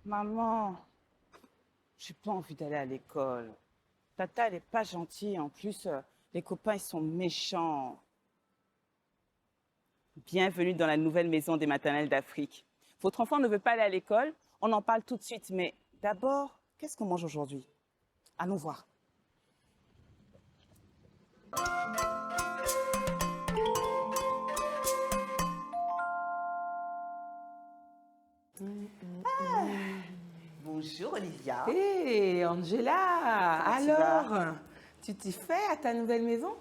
Maman, j'ai pas envie d'aller à l'école. Tata, elle est pas gentille. En plus, les copains, ils sont méchants. Bienvenue dans la nouvelle maison des maternelles d'Afrique. Votre enfant ne veut pas aller à l'école, on en parle tout de suite. Mais d'abord, qu'est-ce qu'on mange aujourd'hui? Allons voir. Bonjour Olivia. Hé, Angela, Comment tu alors, tu t'y fais à ta nouvelle maison?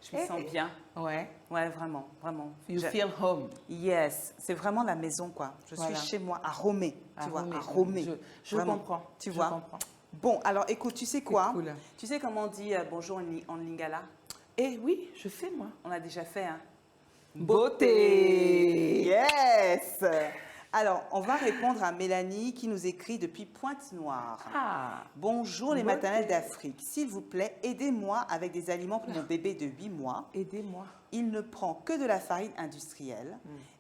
Je me sens bien. Ouais. Ouais, vraiment, vraiment. You feel home. Yes, c'est vraiment la maison, quoi. Je Voilà. suis chez moi, à Romé, tu vois, à Romé. Romé. Je Vraiment. comprends. Tu je vois. comprends. Bon, alors écoute, tu sais quoi? cool. Tu sais comment on dit bonjour en lingala? Eh oui, je sais moi. On l'a déjà fait, hein? Beauté. Yes! Alors, on va répondre à Mélanie qui nous écrit depuis Pointe-Noire. Ah, Bonjour les beauté. maternelles d'Afrique. S'il vous plaît, aidez-moi avec des aliments pour mon bébé de 8 mois. Aidez-moi. Il ne prend que de la farine industrielle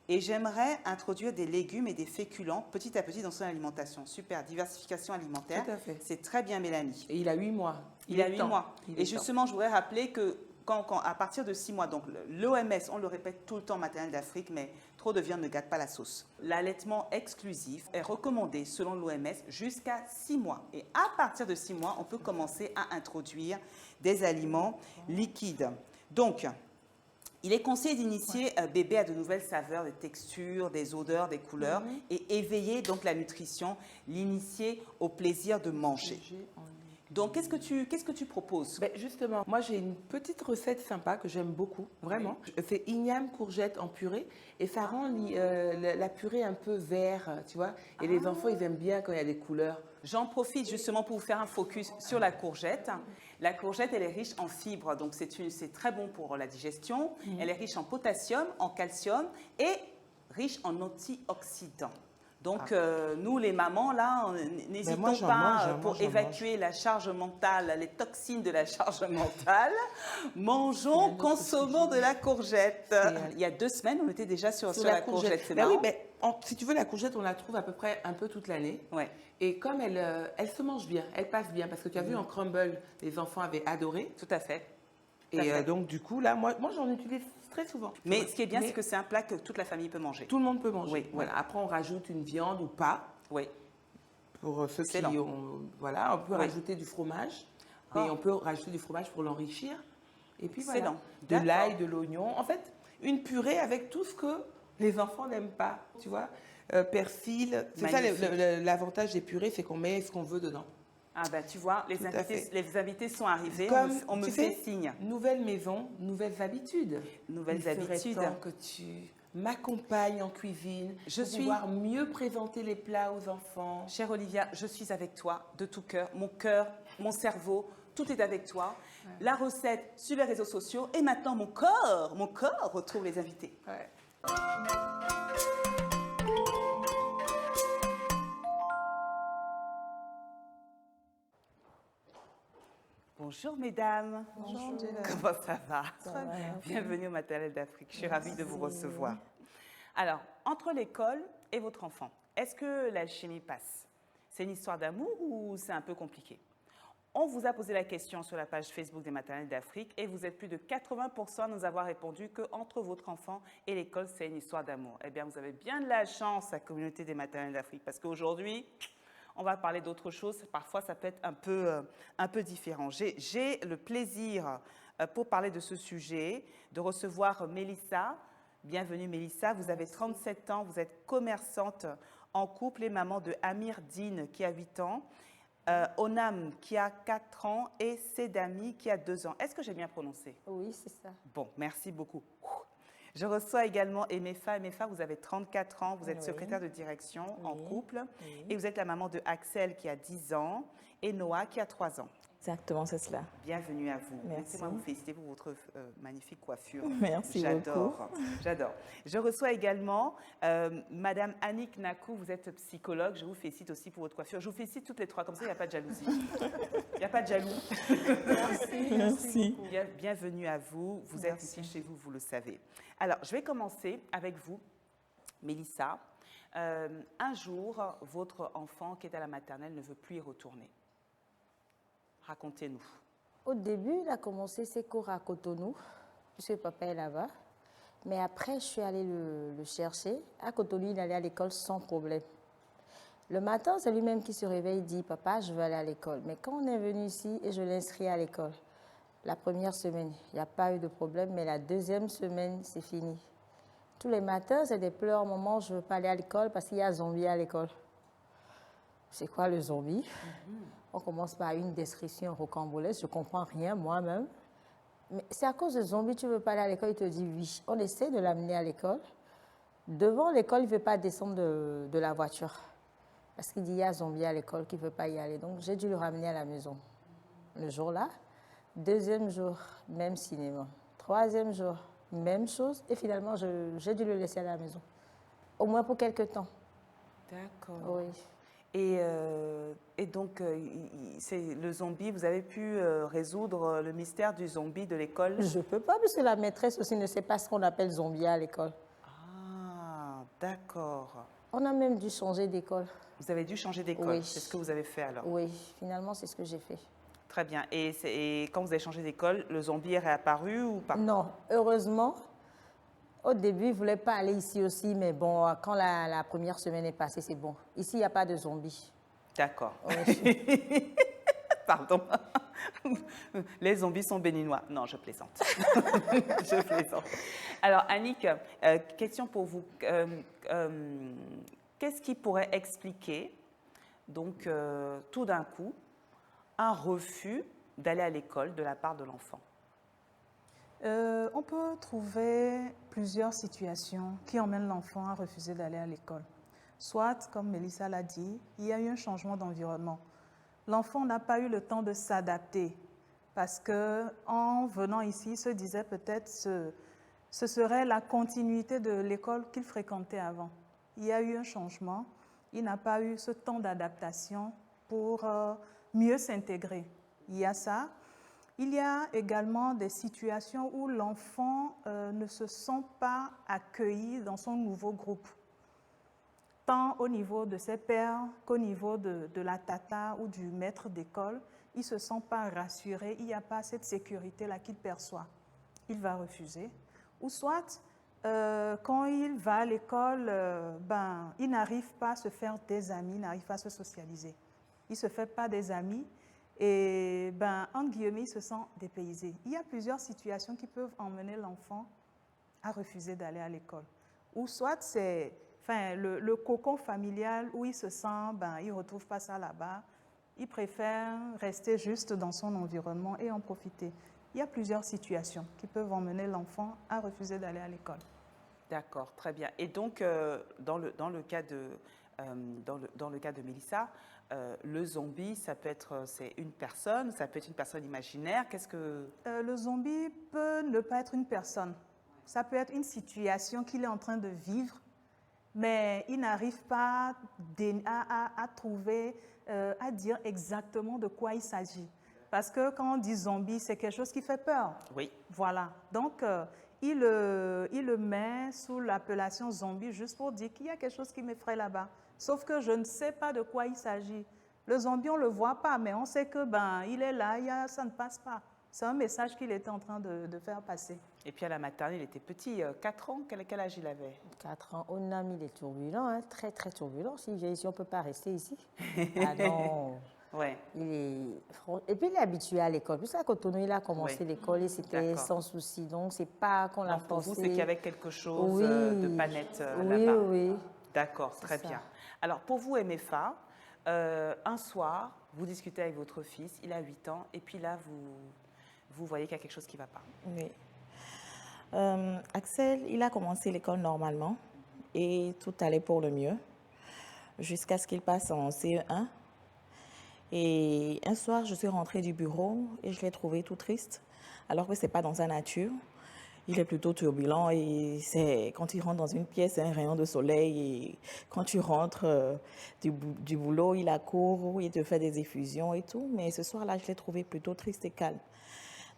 et j'aimerais introduire des légumes et des féculents petit à petit dans son alimentation. Super, diversification alimentaire. Tout à fait. C'est très bien, Mélanie. Et il a 8 mois. Il a 8 mois. Il Et est temps. justement, je voudrais rappeler que à partir de 6 mois, donc l'OMS, on le répète tout le temps, maternelle d'Afrique, mais trop de viande ne gâte pas la sauce. L'allaitement exclusif est recommandé selon l'OMS jusqu'à 6 mois. Et à partir de 6 mois, on peut commencer à introduire des aliments liquides. Donc, il est conseillé d'initier un bébé à de nouvelles saveurs, des textures, des odeurs, des couleurs et éveiller donc la nutrition, l'initier au plaisir de manger. Donc, qu'est-ce que tu proposes? Ben justement, moi j'ai une petite recette sympa que j'aime beaucoup, vraiment. C'est igname courgette en purée et ça rend la purée un peu vert, tu vois. Et les enfants, ils aiment bien quand il y a des couleurs. J'en profite justement pour vous faire un focus sur la courgette. La courgette, elle est riche en fibres, donc c'est très bon pour la digestion. Elle est riche en potassium, en calcium et riche en antioxydants. Donc, nous, les mamans, là, n'hésitons moi, j'en pas mange, pour j'en évacuer la charge mentale, les toxines de la charge mentale. Mangeons, consommons de la courgette. Il y a 2 semaines, on était déjà sur la courgette. C'est Ben oui, marrant. mais si tu veux, la courgette, on la trouve à peu près un peu toute l'année. Ouais. Et comme elle se mange bien, elle passe bien. Parce que tu as vu en crumble, les enfants avaient adoré. Tout à fait. Et donc, du coup, là, moi j'en utilise très souvent. Mais ce qui est bien, c'est que c'est un plat que toute la famille peut manger. Tout le monde peut manger. Oui, Voilà. Après, on rajoute une viande ou pas. Oui. Pour ceux Excellent. qui ont. Voilà, on peut rajouter du fromage. Oh. Et on peut rajouter du fromage pour l'enrichir. Et puis Excellent. voilà. De l'ail, de l'oignon. En fait, une purée avec tout ce que les enfants n'aiment pas. Tu vois, persil. C'est ça l'avantage des purées, c'est qu'on met ce qu'on veut dedans. Ah ben tu vois, les invités sont arrivés, on me fait signe. Nouvelle maison, nouvelles habitudes. Nouvelles habitudes. Il serait temps que tu m'accompagnes en cuisine pour pouvoir mieux présenter les plats aux enfants. Chère Olivia, je suis avec toi de tout cœur, mon cerveau, tout est avec toi. Ouais. La recette sur les réseaux sociaux et maintenant mon corps retrouve les invités. Ouais. Bonjour mesdames. Bonjour. Comment ça va? Ça va. Bienvenue au Maternelle d'Afrique. Je suis ravie de vous recevoir. Alors, entre l'école et votre enfant, est-ce que l'alchimie passe? C'est une histoire d'amour ou c'est un peu compliqué? On vous a posé la question sur la page Facebook des Maternelles d'Afrique et vous êtes plus de 80% à nous avoir répondu qu'entre votre enfant et l'école, c'est une histoire d'amour. Eh bien, vous avez bien de la chance, la communauté des Maternelles d'Afrique, parce qu'aujourd'hui, on va parler d'autre chose. Parfois, ça peut être un peu différent. J'ai le plaisir, pour parler de ce sujet, de recevoir Mélissa. Bienvenue Mélissa, vous avez 37 ans, vous êtes commerçante en couple et maman de Amir Dine qui a 8 ans, Onam qui a 4 ans et Sedami qui a 2 ans. Est-ce que j'ai bien prononcé? Oui, c'est ça. Bon, merci beaucoup. Je reçois également Emefa. Emefa, vous avez 34 ans, vous êtes secrétaire de direction en couple et vous êtes la maman de Axel qui a 10 ans et Noah qui a 3 ans. Exactement, c'est cela. Bienvenue à vous. Merci. Laissez-moi vous féliciter pour votre magnifique coiffure. Merci beaucoup. J'adore. Je reçois également Madame Annick Nakou, vous êtes psychologue. Je vous félicite aussi pour votre coiffure. Je vous félicite toutes les trois, comme ça il n'y a pas de jalousie. Il n'y a pas de jaloux. Merci. Bienvenue à vous. Vous êtes ici chez vous, vous le savez. Alors, je vais commencer avec vous, Mélissa. Un jour, votre enfant qui est à la maternelle ne veut plus y retourner. Racontez-nous. Au début, il a commencé ses cours à Cotonou, puisque papa est là-bas. Mais après, je suis allée le chercher. À Cotonou, il allait à l'école sans problème. Le matin, c'est lui-même qui se réveille et dit « Papa, je veux aller à l'école ». Mais quand on est venu ici et je l'ai inscrit à l'école, la première semaine, il n'y a pas eu de problème, mais la deuxième semaine, c'est fini. Tous les matins, c'est des pleurs. Maman, je ne veux pas aller à l'école parce qu'il y a zombie à l'école. C'est quoi le zombie? On commence par une description rocambolesque. Je ne comprends rien moi-même. Mais c'est à cause de zombie, tu ne veux pas aller à l'école? Il te dit oui. On essaie de l'amener à l'école. Devant l'école, il ne veut pas descendre de la voiture. Parce qu'il dit il y a zombie à l'école qui ne veut pas y aller. Donc, j'ai dû le ramener à la maison. Le jour-là, deuxième jour, même cinéma. Troisième jour, même chose. Et finalement, j'ai dû le laisser à la maison. Au moins pour quelques temps. D'accord. Oui. Et donc, c'est le zombie, vous avez pu résoudre le mystère du zombie de l'école? Je ne peux pas, parce que la maîtresse aussi ne sait pas ce qu'on appelle zombie à l'école. Ah, d'accord. On a même dû changer d'école. Vous avez dû changer d'école. Oui. C'est ce que vous avez fait alors? Oui, finalement, c'est ce que j'ai fait. Très bien. Et quand vous avez changé d'école, le zombie est réapparu ou pas? Non, heureusement. Au début, il ne voulait pas aller ici aussi, mais bon, quand la première semaine est passée, c'est bon. Ici, il n'y a pas de zombies. D'accord. Oui. Pardon. Les zombies sont béninois. Non, je plaisante. Je plaisante. Alors, Annick, question pour vous. Qu'est-ce qui pourrait expliquer, donc, tout d'un coup, un refus d'aller à l'école de la part de l'enfant? On peut trouver plusieurs situations qui emmènent l'enfant à refuser d'aller à l'école. Soit, comme Mélissa l'a dit, il y a eu un changement d'environnement. L'enfant n'a pas eu le temps de s'adapter parce qu'en venant ici, il se disait peut-être ce serait la continuité de l'école qu'il fréquentait avant. Il y a eu un changement, il n'a pas eu ce temps d'adaptation pour mieux s'intégrer. Il y a ça. Il y a également des situations où l'enfant ne se sent pas accueilli dans son nouveau groupe, tant au niveau de ses pairs qu'au niveau de la tata ou du maître d'école. Il ne se sent pas rassuré, il n'y a pas cette sécurité-là qu'il perçoit. Il va refuser. Ou soit, quand il va à l'école, il n'arrive pas à se faire des amis, il n'arrive pas à se socialiser. Il ne se fait pas des amis. Et, en guillemets, il se sent dépaysé. Il y a plusieurs situations qui peuvent emmener l'enfant à refuser d'aller à l'école. Ou soit c'est le cocon familial où il se sent, il ne retrouve pas ça là-bas. Il préfère rester juste dans son environnement et en profiter. Il y a plusieurs situations qui peuvent emmener l'enfant à refuser d'aller à l'école. D'accord, très bien. Et donc, dans le cas de Mélissa, le zombie, ça peut être c'est une personne, ça peut être une personne imaginaire. Qu'est-ce que... Le zombie peut ne pas être une personne. Ça peut être une situation qu'il est en train de vivre, mais il n'arrive pas à trouver, à dire exactement de quoi il s'agit. Parce que quand on dit zombie, c'est quelque chose qui fait peur. Oui. Voilà. Donc, il le met sous l'appellation zombie juste pour dire qu'il y a quelque chose qui m'effraie là-bas. Sauf que je ne sais pas de quoi il s'agit. Le zombie, on ne le voit pas, mais on sait que il est là, ça ne passe pas. C'est un message qu'il était en train de faire passer. Et puis à la maternelle, il était petit, 4 ans, quel âge il avait? 4 ans. On a mis les turbulents, hein, très très turbulents. S'il vient ici, on ne peut pas rester ici. Ah non. Ouais. Et puis il est habitué à l'école. Puis à Cotonou, il a commencé l'école et c'était sans souci. Donc c'est pas qu'on l'a forcé. Pour vous, c'est qu'il y avait quelque chose oui. de pas net là-bas. Oui, oui. D'accord, très bien. Alors pour vous, MFA, un soir, vous discutez avec votre fils, il a 8 ans, et puis là, vous voyez qu'il y a quelque chose qui ne va pas. Oui. Axel, il a commencé l'école normalement et tout allait pour le mieux jusqu'à ce qu'il passe en CE1. Et un soir, je suis rentrée du bureau et je l'ai trouvé tout triste, alors que ce n'est pas dans sa nature. Il est plutôt turbulent et quand il rentre dans une pièce, c'est un rayon de soleil. Et quand tu rentres du boulot, il accourt, il te fait des effusions et tout. Mais ce soir-là, je l'ai trouvé plutôt triste et calme.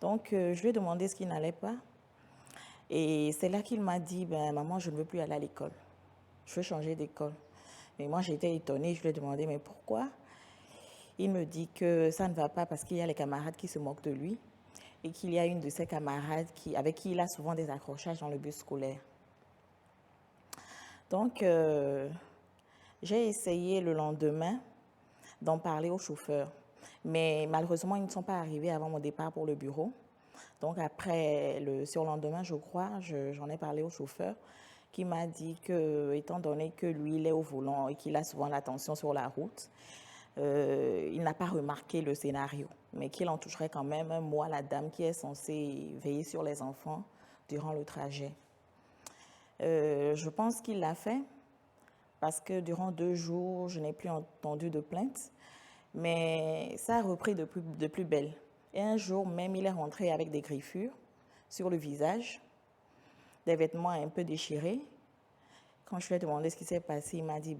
Donc, je lui ai demandé ce qui n'allait pas. Et c'est là qu'il m'a dit, maman, je ne veux plus aller à l'école. je veux changer d'école. Mais moi, j'étais étonnée, je lui ai demandé, mais pourquoi? Il me dit que ça ne va pas parce qu'il y a les camarades qui se moquent de lui et qu'il y a une de ses camarades avec qui il a souvent des accrochages dans le bus scolaire. Donc, j'ai essayé le lendemain d'en parler au chauffeur. Mais malheureusement, ils ne sont pas arrivés avant mon départ pour le bureau. Donc après, le surlendemain, je crois, j'en ai parlé au chauffeur qui m'a dit que, étant donné que lui, il est au volant et qu'il a souvent l'attention sur la route, il n'a pas remarqué le scénario, mais qu'il en toucherait quand même, moi, la dame qui est censée veiller sur les enfants durant le trajet. Je pense qu'il l'a fait parce que durant 2 jours, je n'ai plus entendu de plainte, mais ça a repris de plus belle. Et un jour même, il est rentré avec des griffures sur le visage, des vêtements un peu déchirés. Quand je lui ai demandé ce qui s'est passé, il m'a dit,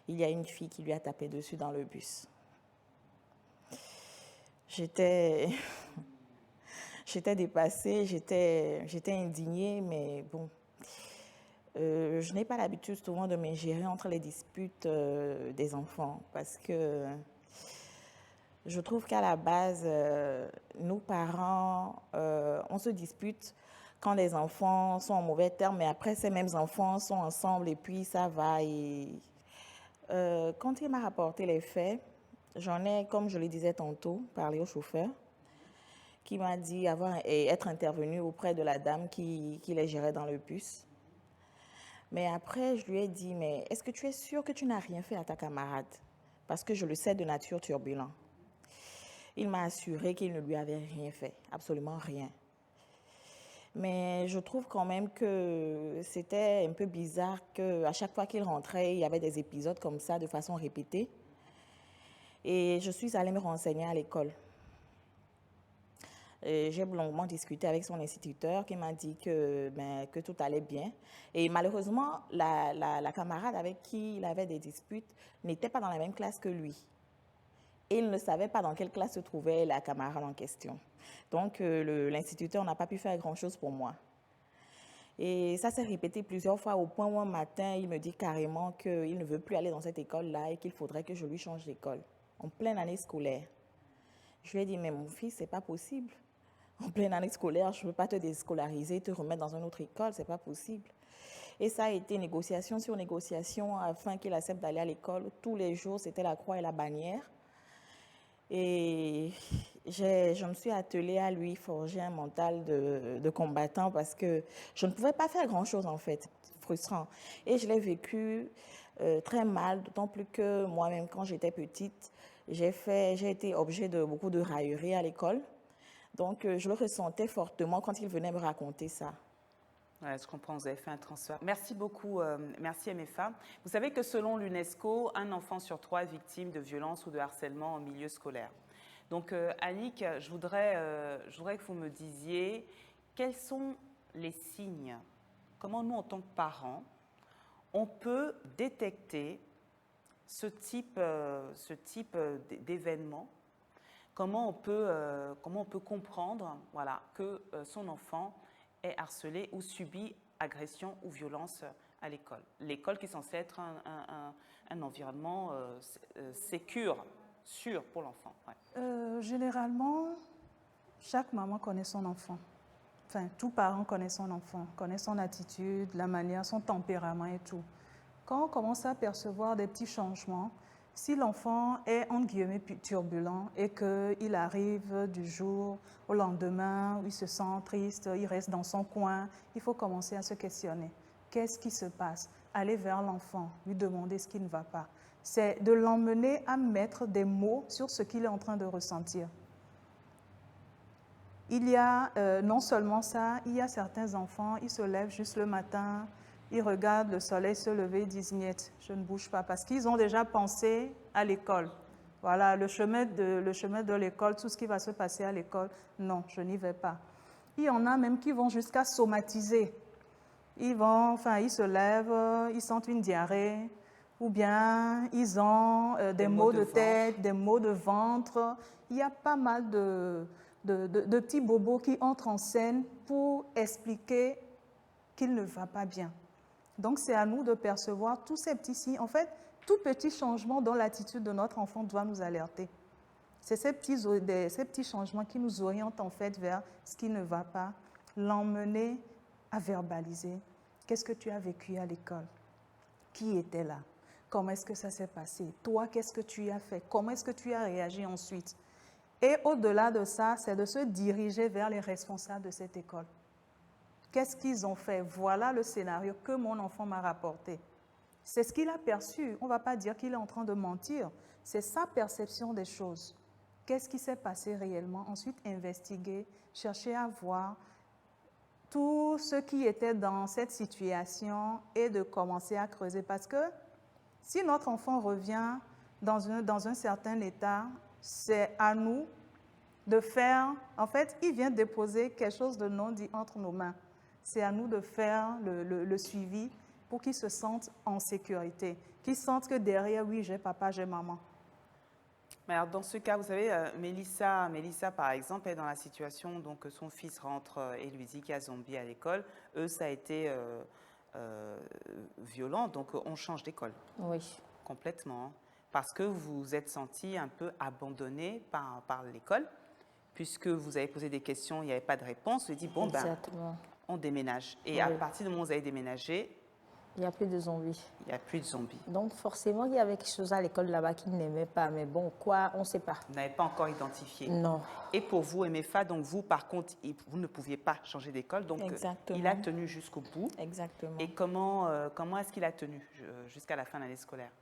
il y a une fille qui lui a tapé dessus dans le bus. J'étais dépassée, j'étais indignée, mais bon. Je n'ai pas l'habitude souvent de m'ingérer entre les disputes des enfants parce que je trouve qu'à la base, nous parents, on se dispute quand les enfants sont en mauvais termes, mais après ces mêmes enfants sont ensemble et puis ça va. Et quand il m'a rapporté les faits, j'en ai, comme je le disais tantôt, parlé au chauffeur qui m'a dit être intervenu auprès de la dame qui les gérait dans le bus. Mais après, je lui ai dit, mais est-ce que tu es sûr que tu n'as rien fait à ta camarade? Parce que je le sais de nature turbulent. Il m'a assuré qu'il ne lui avait rien fait, absolument rien. Mais je trouve quand même que c'était un peu bizarre qu'à chaque fois qu'il rentrait, il y avait des épisodes comme ça de façon répétée. Et je suis allée me renseigner à l'école. J'ai longuement discuté avec son instituteur qui m'a dit que tout allait bien. Et malheureusement, la camarade avec qui il avait des disputes n'était pas dans la même classe que lui. Et il ne savait pas dans quelle classe se trouvait la camarade en question. Donc, l'instituteur n'a pas pu faire grand-chose pour moi. Et ça s'est répété plusieurs fois au point où un matin, il me dit carrément qu'il ne veut plus aller dans cette école-là et qu'il faudrait que je lui change d'école, en pleine année scolaire. Je lui ai dit, mais mon fils, c'est pas possible. En pleine année scolaire, je ne peux pas te déscolariser, te remettre dans une autre école, c'est pas possible. Et ça a été négociation sur négociation afin qu'il accepte d'aller à l'école. Tous les jours, c'était la croix et la bannière. Et je me suis attelée à lui forger un mental de combattant parce que je ne pouvais pas faire grand-chose en fait, frustrant. Et je l'ai vécu très mal, d'autant plus que moi-même, quand j'étais petite, j'ai été objet de beaucoup de railleries à l'école. Donc, je le ressentais fortement quand il venait me raconter ça. Ouais, je comprends, vous avez fait un transfert. Merci beaucoup, merci MFA. Vous savez que selon l'UNESCO, un enfant sur 3 est victime de violence ou de harcèlement en milieu scolaire. Donc, Annick, je voudrais que vous me disiez quels sont les signes, comment nous, en tant que parents, on peut détecter ce type d'événement. Comment on peut comprendre que son enfant est harcelé ou subit agression ou violence à l'école. L'école qui est censée être un environnement sûr pour l'enfant. Ouais. Généralement, chaque maman connaît son enfant. Enfin, tout parent connaît son enfant, connaît son attitude, la manière, son tempérament et tout. Quand on commence à percevoir des petits changements, si l'enfant est, entre guillemets, turbulent et qu'il arrive du jour au lendemain, où il se sent triste, il reste dans son coin, il faut commencer à se questionner. Qu'est-ce qui se passe? Aller vers l'enfant, lui demander ce qui ne va pas. C'est de l'emmener à mettre des mots sur ce qu'il est en train de ressentir. Il y a non seulement ça, il y a certains enfants, ils se lèvent juste le matin, ils regardent le soleil se lever, ils disent « Niet, je ne bouge pas » parce qu'ils ont déjà pensé à l'école. Voilà, le chemin de l'école, tout ce qui va se passer à l'école, non, je n'y vais pas. Il y en a même qui vont jusqu'à somatiser. Ils se lèvent, ils sentent une diarrhée, ou bien ils ont des maux de tête, des maux de ventre. Il y a pas mal de petits bobos qui entrent en scène pour expliquer qu'il ne va pas bien. Donc, c'est à nous de percevoir tous ces petits signes. En fait, tout petit changement dans l'attitude de notre enfant doit nous alerter. C'est ces petits changements qui nous orientent en fait vers ce qui ne va pas, l'emmener à verbaliser. Qu'est-ce que tu as vécu à l'école? Qui était là? Comment est-ce que ça s'est passé? Toi, qu'est-ce que tu as fait? Comment est-ce que tu as réagi ensuite? Et au-delà de ça, c'est de se diriger vers les responsables de cette école. Qu'est-ce qu'ils ont fait? Voilà le scénario que mon enfant m'a rapporté. C'est ce qu'il a perçu. On ne va pas dire qu'il est en train de mentir. C'est sa perception des choses. Qu'est-ce qui s'est passé réellement? Ensuite, investiguer, chercher à voir tout ce qui était dans cette situation et de commencer à creuser. Parce que si notre enfant revient dans un certain état, c'est à nous de faire... En fait, il vient déposer quelque chose de non dit entre nos mains. C'est à nous de faire le suivi pour qu'il se sente en sécurité, qu'il sente que derrière, oui, j'ai papa, j'ai maman. Mais alors, dans ce cas, vous savez, Mélissa, par exemple, est dans la situation, donc son fils rentre et lui dit qu'il y a zombie à l'école. Eux, ça a été violent, donc on change d'école. Oui. Complètement. Hein. Parce que vous vous êtes senti un peu abandonné par l'école, puisque vous avez posé des questions, il n'y avait pas de réponse. Vous avez dit, bon, Exactement. on déménage. Et Oui. à partir du moment où vous avez déménagé, Il n'y a plus de zombies. il n'y a plus de zombies. Donc forcément, il y avait quelque chose à l'école là-bas qu'il n'aimait pas. Mais bon, quoi, on ne sait pas. Vous n'avez pas encore identifié. Non. Et pour vous, MFA, donc vous, par contre, vous ne pouviez pas changer d'école. Donc, Exactement. il a tenu jusqu'au bout. Exactement. Et comment est-ce qu'il a tenu jusqu'à la fin de l'année scolaire?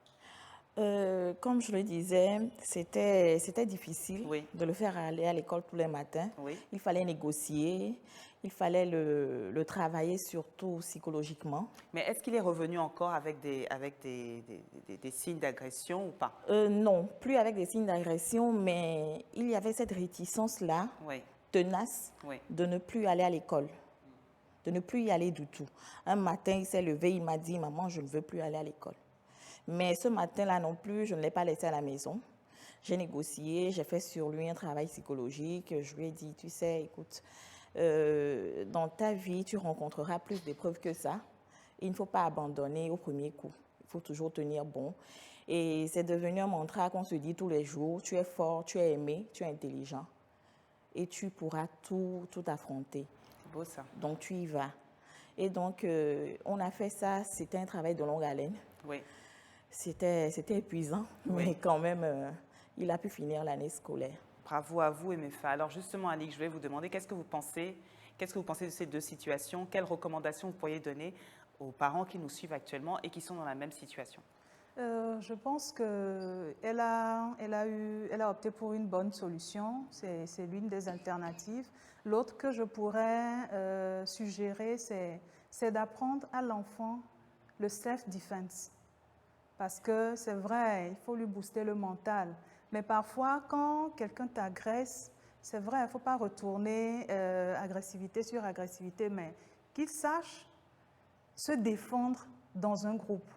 Comme je le disais, c'était difficile Oui. de le faire aller à l'école tous les matins. Oui. Il fallait négocier, il fallait le travailler surtout psychologiquement. Mais est-ce qu'il est revenu encore avec des signes d'agression ou pas? Non, plus avec des signes d'agression, mais il y avait cette réticence-là, Oui. tenace, Oui. de ne plus aller à l'école, de ne plus y aller du tout. Un matin, il s'est levé, il m'a dit, maman, je ne veux plus aller à l'école. Mais ce matin-là non plus, je ne l'ai pas laissé à la maison. J'ai négocié, j'ai fait sur lui un travail psychologique. Je lui ai dit, tu sais, écoute, dans ta vie, tu rencontreras plus d'épreuves que ça. Il ne faut pas abandonner au premier coup. Il faut toujours tenir bon. Et c'est devenu un mantra qu'on se dit tous les jours. Tu es fort, tu es aimé, tu es intelligent. Et tu pourras tout affronter. C'est beau ça. Donc, tu y vas. Et donc, on a fait ça. C'était un travail de longue haleine. Oui. C'était épuisant, mais quand même, il a pu finir l'année scolaire. Bravo à vous, MFA. Alors justement, Annick, je voulais vous demander, qu'est-ce que vous pensez de ces deux situations? Quelles recommandations vous pourriez donner aux parents qui nous suivent actuellement et qui sont dans la même situation? Je pense qu'elle a opté pour une bonne solution. C'est l'une des alternatives. L'autre que je pourrais suggérer, c'est d'apprendre à l'enfant le self-defense. Parce que c'est vrai, il faut lui booster le mental. Mais parfois, quand quelqu'un t'agresse, c'est vrai, il ne faut pas retourner agressivité sur agressivité, mais qu'il sache se défendre dans un groupe.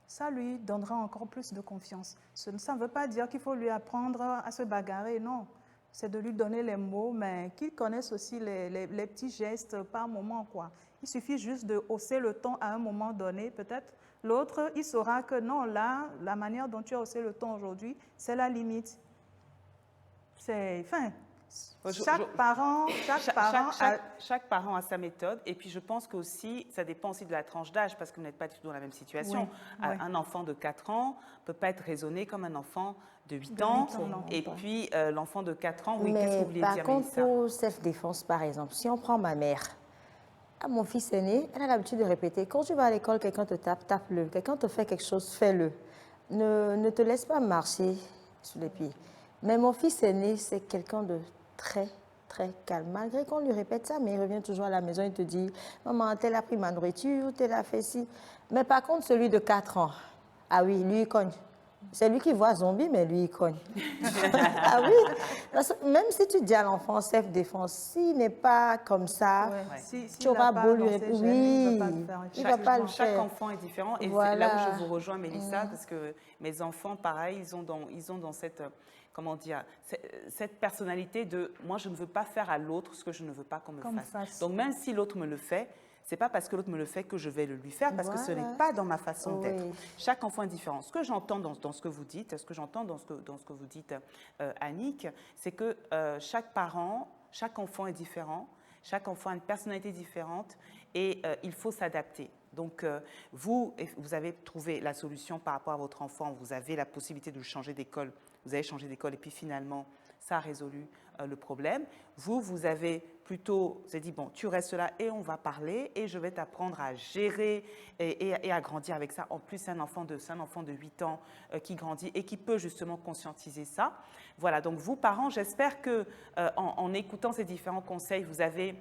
Ça lui donnera encore plus de confiance. Ça ne veut pas dire qu'il faut lui apprendre à se bagarrer, non. C'est de lui donner les mots, mais qu'il connaisse aussi les petits gestes par moment, quoi. Il suffit juste de hausser le ton à un moment donné, peut-être. L'autre, il saura que non, là, la manière dont tu as haussé le ton aujourd'hui, c'est la limite. Chaque parent a sa méthode. Et puis, je pense que aussi, ça dépend aussi de la tranche d'âge, parce que vous n'êtes pas du tout dans la même situation. Oui, oui. Un enfant de 4 ans ne peut pas être raisonné comme un enfant de 8 ans. Et puis, l'enfant de 4 ans, oui, qu'est-ce que vous voulez dire, par contre, Mélissa? pour self-défense, par exemple, si on prend ma mère, mon fils aîné, elle a l'habitude de répéter, quand tu vas à l'école, quelqu'un te tape, tape-le. Quelqu'un te fait quelque chose, fais-le. Ne te laisse pas marcher sur les pieds. Mais mon fils aîné, c'est quelqu'un de très, très calme. Malgré qu'on lui répète ça, mais il revient toujours à la maison, il te dit, maman, t'as pris ma nourriture, t'as fait ci. Mais par contre, celui de 4 ans, ah oui, lui, il cogne. C'est lui qui voit zombie, mais lui, il cogne. Ah oui, parce que même si tu dis à l'enfant self-défense, s'il n'est pas comme ça, tu auras beau lui répéter, oui, il ne va pas le faire. Chaque enfant est différent. Et Voilà. c'est là où je vous rejoins, Mélissa, parce que mes enfants, pareil, ils ont dans cette, comment dire, cette personnalité de, moi, je ne veux pas faire à l'autre ce que je ne veux pas qu'on me fasse. Donc, même si l'autre me le fait, c'est pas parce que l'autre me le fait que je vais le lui faire, parce que ce Voilà. n'est pas dans ma façon Oui. d'être. Chaque enfant est différent. Ce que j'entends dans ce que vous dites, ce que j'entends dans ce que vous dites, Annick, c'est que chaque parent, chaque enfant est différent, chaque enfant a une personnalité différente et il faut s'adapter. Donc, vous avez trouvé la solution par rapport à votre enfant, vous avez la possibilité de le changer d'école, vous avez changé d'école et puis finalement, ça a résolu le problème. Vous avez plutôt, vous avez dit, bon, tu restes là et on va parler et je vais t'apprendre à gérer et à grandir avec ça. En plus, c'est un enfant de 8 ans qui grandit et qui peut justement conscientiser ça. Voilà, donc vous, parents, j'espère que en écoutant ces différents conseils, vous avez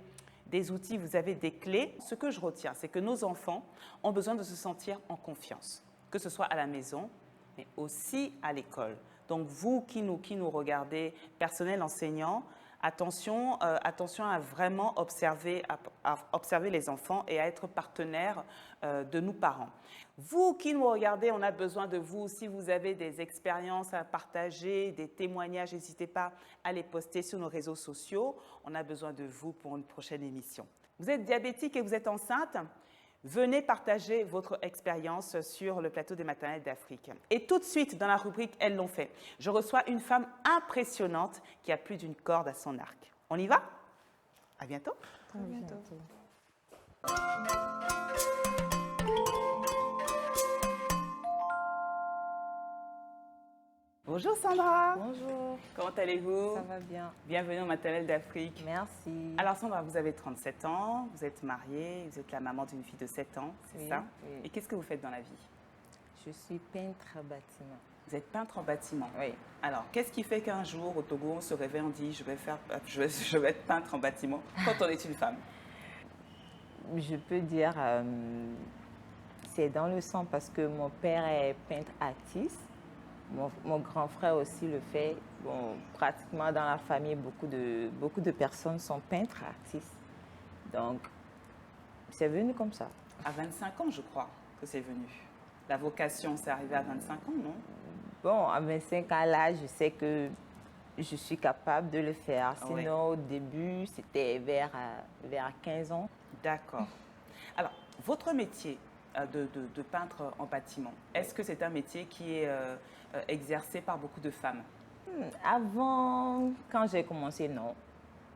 des outils, vous avez des clés. Ce que je retiens, c'est que nos enfants ont besoin de se sentir en confiance, que ce soit à la maison, mais aussi à l'école. Donc vous qui nous regardez, personnel enseignant, attention à vraiment observer les enfants et à être partenaire de nous parents. Vous qui nous regardez, on a besoin de vous. Si vous avez des expériences à partager, des témoignages, n'hésitez pas à les poster sur nos réseaux sociaux. On a besoin de vous pour une prochaine émission. Vous êtes diabétique et vous êtes enceinte? Venez partager votre expérience sur le plateau des maternelles d'Afrique. Et tout de suite, dans la rubrique « Elles l'ont fait », je reçois une femme impressionnante qui a plus d'une corde à son arc. On y va? À bientôt. À bientôt. Bonjour Sandra. Bonjour, Comment allez-vous? ça va bien. Bienvenue au maternelle d'Afrique. Merci. Alors Sandra, vous avez 37 ans, vous êtes mariée, vous êtes la maman d'une fille de 7 ans, c'est Oui, ça? oui. Et qu'est-ce que vous faites dans la vie? Je suis peintre bâtiment. Vous êtes peintre en bâtiment. Oui. Alors, qu'est-ce qui fait qu'un jour, au Togo, on se réveille, on dit je vais être peintre en bâtiment quand on est une femme? Je peux dire, c'est dans le sang parce que mon père est peintre artiste. Mon grand frère aussi le fait. Bon, pratiquement dans la famille, beaucoup de personnes sont peintres artistes. Donc, c'est venu comme ça. À 25 ans, je crois que c'est venu. La vocation, c'est arrivé à 25 ans, non? Bon, à 25 ans là, je sais que je suis capable de le faire. Ah ouais. Sinon, au début, c'était vers 15 ans. D'accord. Alors, votre métier de peintre en bâtiment, est-ce que c'est un métier qui est exercé par beaucoup de femmes? Avant, quand j'ai commencé, non.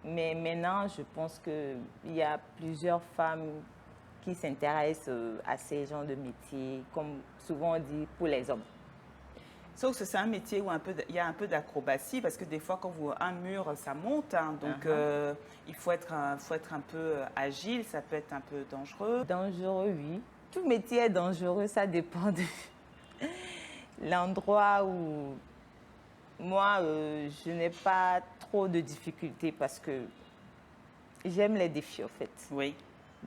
Mais maintenant, je pense qu'il y a plusieurs femmes qui s'intéressent à ces genres de métiers, comme souvent on dit, pour les hommes. Sauf que c'est un métier où il y a un peu d'acrobatie, parce que des fois, quand vous un mur, ça monte, hein, donc il faut être un peu agile, ça peut être un peu dangereux. Dangereux, oui. Tout métier est dangereux, ça dépend de l'endroit où... Moi, je n'ai pas trop de difficultés parce que j'aime les défis, en fait. Oui.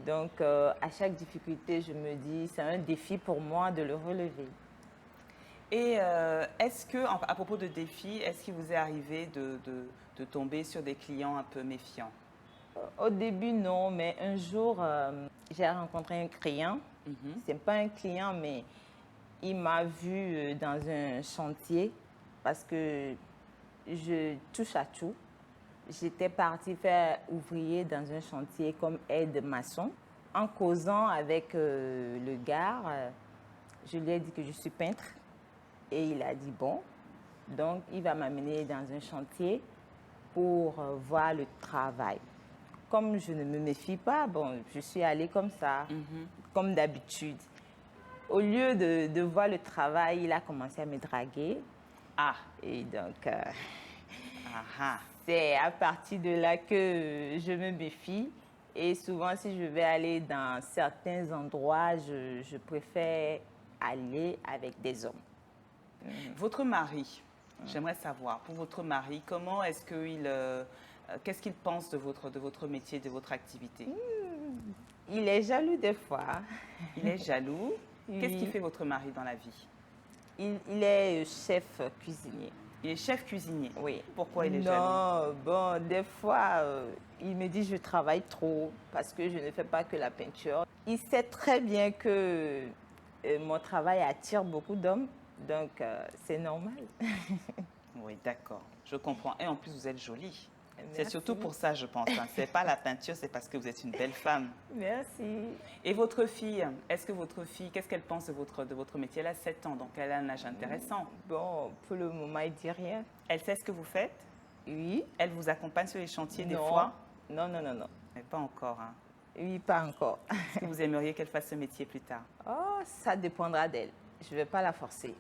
Donc, à chaque difficulté, je me dis, c'est un défi pour moi de le relever. Et est-ce que, à propos de défis, est-ce qu'il vous est arrivé de tomber sur des clients un peu méfiants? Au début, non, mais un jour, j'ai rencontré un client. Ce n'est pas un client, mais il m'a vu dans un chantier parce que je touche à tout. J'étais partie faire ouvrier dans un chantier comme aide maçon. En causant avec le gars, je lui ai dit que je suis peintre et il a dit bon. Donc, il va m'amener dans un chantier pour voir le travail. Comme je ne me méfie pas, bon, je suis allée comme ça, comme d'habitude. Au lieu de voir le travail, il a commencé à me draguer. Ah. Et donc, Ah. c'est à partir de là que je me méfie. Et souvent, si je vais aller dans certains endroits, je préfère aller avec des hommes. Votre mari, j'aimerais savoir, pour votre mari, comment est-ce qu'il... qu'est-ce qu'il pense de votre métier, de votre activité? Il est jaloux des fois. Il est jaloux. Oui. Qu'est-ce qui fait votre mari dans la vie? Il est chef cuisinier. Il est chef cuisinier. Oui. Pourquoi il est jaloux? Non, bon, des fois, il me dit que je travaille trop parce que je ne fais pas que la peinture. Il sait très bien que mon travail attire beaucoup d'hommes, donc c'est normal. Oui, d'accord. Je comprends. Et en plus, vous êtes jolie. C'est Merci. surtout pour ça, je pense. Hein. Ce n'est pas la peinture, c'est parce que vous êtes une belle femme. Merci. Et votre fille, qu'est-ce qu'elle pense de votre métier? Elle a 7 ans, donc elle a un âge intéressant. Bon, pour le moment, il dit rien. Elle sait ce que vous faites? Oui. Elle vous accompagne sur les chantiers des Non. fois? Non, non, non, non. Mais pas encore. Hein. Oui, pas encore. Est-ce que vous aimeriez qu'elle fasse ce métier plus tard? Oh, ça dépendra d'elle. Je ne vais pas la forcer.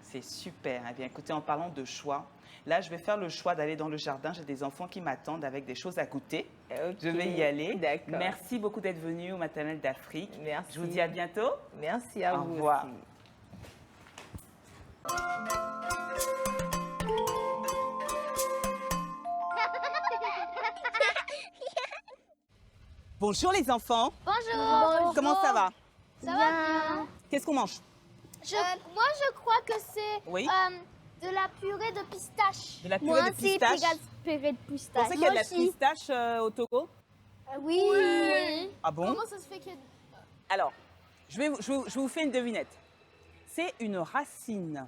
C'est super. Eh bien, écoutez, en parlant de choix, là, je vais faire le choix d'aller dans le jardin. J'ai des enfants qui m'attendent avec des choses à goûter. Ok. Je vais y aller. D'accord. Merci beaucoup d'être venu au Maternelle d'Afrique. Merci. Je vous dis à bientôt. Merci à Au vous revoir. aussi. Bonjour les enfants. Bonjour. Comment ça va? Ça va bien. Qu'est-ce qu'on mange? Moi, je crois que c'est Oui. de la purée de pistache. De la purée de pistache. purée de Vous pistache. pensez qu'il y a de la pistache au Togo? Oui. Ah bon? Comment ça se fait que... Alors, je vous fais une devinette. C'est une racine.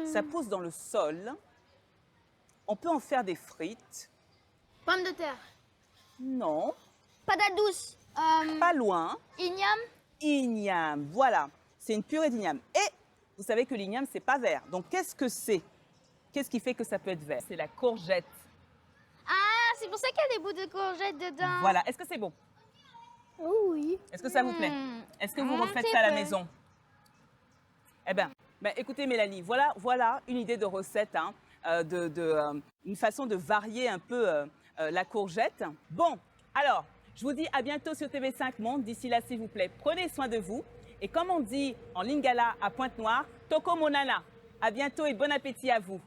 Ça pousse dans le sol. On peut en faire des frites. Pomme de terre. Non, Patate douce. pas loin. Igname. Igname, voilà. C'est une purée d'igname. Et vous savez que l'igname, c'est pas vert. Donc, qu'est-ce que c'est? Qu'est-ce qui fait que ça peut être vert? C'est la courgette. Ah, c'est pour ça qu'il y a des bouts de courgettes dedans. Voilà. Est-ce que c'est bon? Oh oui. Est-ce que ça vous plaît? Est-ce que vous refaites ça à la maison? Eh bien, écoutez Mélanie, voilà une idée de recette, hein, une façon de varier un peu la courgette. Bon, alors, je vous dis à bientôt sur TV5 Monde. D'ici là, s'il vous plaît, prenez soin de vous. Et comme on dit en lingala à Pointe-Noire, Toko Monana. À bientôt et bon appétit à vous.